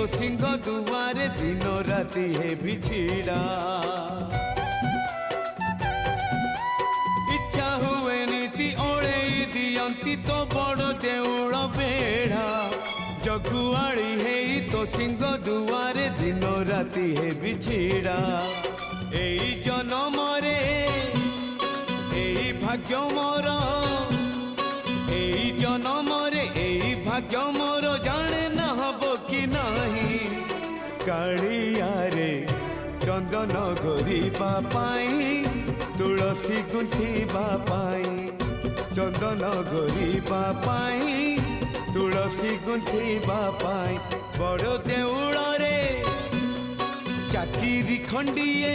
सिंह दुआरे दिन राति हे बिछिड़ा इच्छा हुए नीति ओले दियंती तो बड़ देउल बेढ़ा जगुआड़ी हे तो सिंह दुआरे दिन राति हे बिछिड़ा एई जन्म रे एई भाग्य मोर एई जन्म रे एई भाग्य मोर जाने न हबो कि नाही कालिया रे चंदन घोरिबा पाई तुलसी गुंथिबा पाई चंदन घोरिबा पाई तुलसी गुंथिबा पाई बड़ देउल रे चाकिरी खंडिए